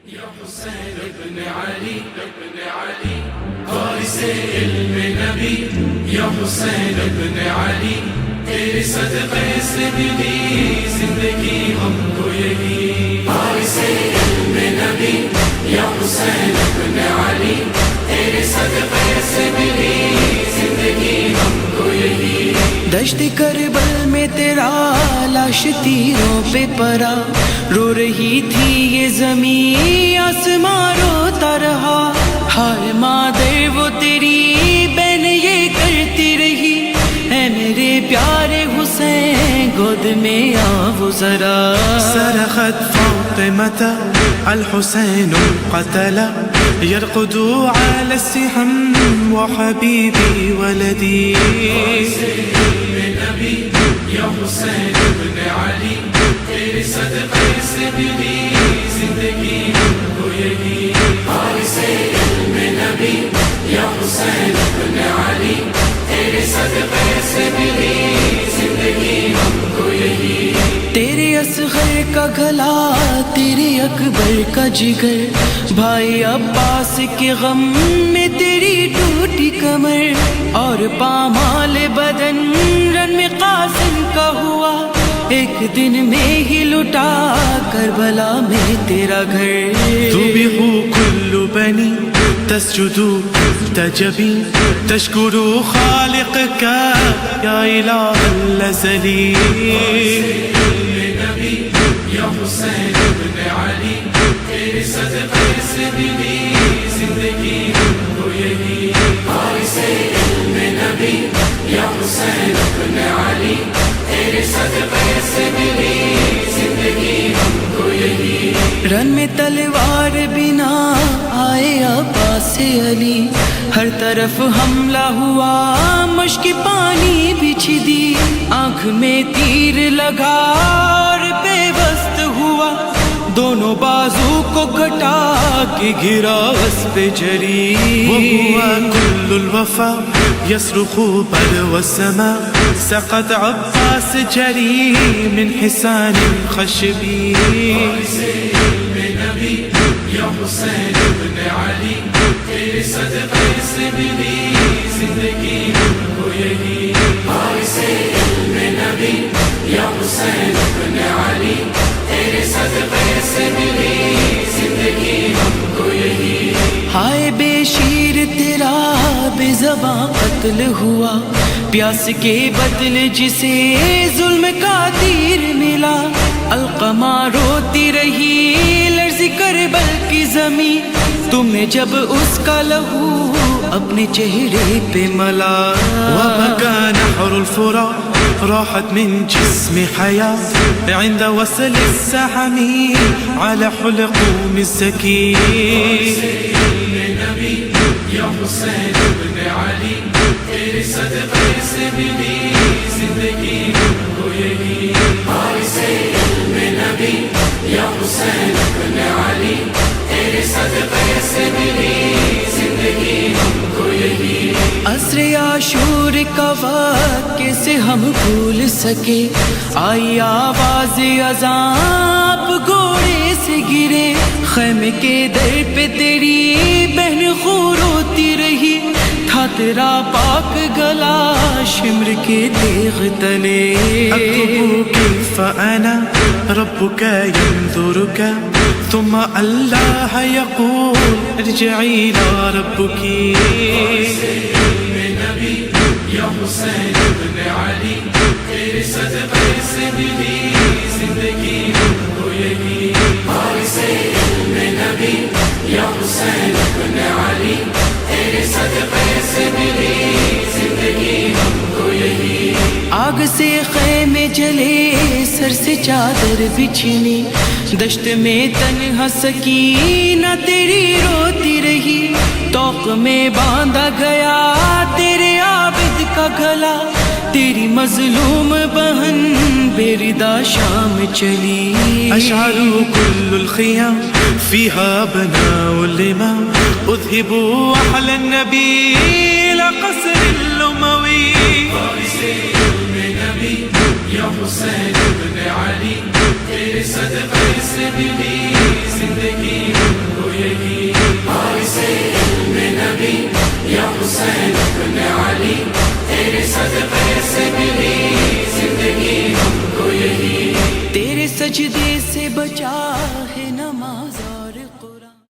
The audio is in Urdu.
یا حسین ابن علی ابن علی وارث علم نبی یا حسین ابن علی تیرے صدقے سے ملی زندگی ہم کو یہی وارث علم نبی یا حسین ابن علی تیرے صدقے سے ملی زندگی ہم کو یہی دشت کربل میں تیرا لاش تیروں پہ پڑا رو رہی تھی یہ زمین آسمان روتا رہا ہائے مادر وہ تیری بہن یہ کرتی رہی اے میرے پیارے حسین گود میں آ وہ ذرا صرخت فاطمة الحسين قتل يرقد على السهم وحبيبي ولدي یا حسین ابن علی تیرے صدقے سے ملی زندگی ہم کو یہی وارث علم نبی یا حسین ابن علی تیرے صدقے سے ملی زندگی ہم کو یہی تیرے اصغر کا گلا تیرے اکبر کا جگر بھائی عباس کے غم میں تیری ٹوٹی کمر اور پامال بدن رن میں قاسم کا ہوا ایک دن میں ہی لٹا کربلا میں تیرا گھر ذبح كل بني تسجد تجبي تشكر خالقك يا إله الأزلي یا حسین ابن علی تیرے صدقے سے ملی زندگی ہم کو یہی وارث علم نبی یا حسین ابن علی تیرے صدقے سے ملی زندگی ہم کو یہی رن میں تلوار بنا آئے عباس علی ہر طرف حملہ ہوا مشک پانی بچھ دی آنکھ میں تیر لگا اور بے بست ہوا دونوں بازو کو کٹا کے گرا اس پہ جری وهو كل الوفا يصرخ بدو السماء سقط عباس جري من حسان خشبي یا حسین ابن علی تیرے صدقے سے ملی زندگی ہم کو یہی وارث علم نبی یا حسین ابن علی تیرے صدقے سے ملی زندگی ہم کو یہی ہائے بے شیر تیرا بے زباں قتل ہوا پیاس کے بدلے جسے ظلم کا تیر ملا القمہ روتی رہی لرزی کربل کی زمین تم نے جب اس کا لہو اپنے چہرے پہ ملا وبكى نحر الفرات راحت من جسم حياة عند وصل السحم على حلقوم السكين یا حسین ابن علی تیرے صدقے سے ملی زندگی ہم کو یہی وارث علم نبی یا حسین ابن علی تیرے صدقے سے ملی زندگی ہم کو یہی عصر عاشور کا وقت کیسے ہم بھول سکے آئی آواز عذاب گھوڑے سے گرے خیمے کے در پہ تیری بہن خون روتی رہی تھا تیرا پاک گلا شمر کے تیغ تلے أكتب كيف أنا ربك ينظرك ثم الله يقول ارجعي إلى ربك یا حسین ابن علی تیرے صدقے سے ملی زندگی ہم کو یہی وارث علم نبی یا حسین ابن علی تیرے صدقے سے ملی زندگی ہم کو یہی آگ سے خیمے جلے سر سے چادر بچھنی دشت میں تنہا سکینہ تیری روتی رہی توق میں باندھا گیا تیرے عابد کا گلا تیری مظلوم بہن بیردہ شام چلی أشعر كل الخيام فيها أبناء الإمام أذهبوا أحلى النبي إلى قصر الأموي یا حسین ابن علی تیرے صدقے سے ملی زندگی ہم حسین ابن علی تیرے صدقے سے ملی زندگی ہم کو یہی، تیرے سجدے سے بچا ہے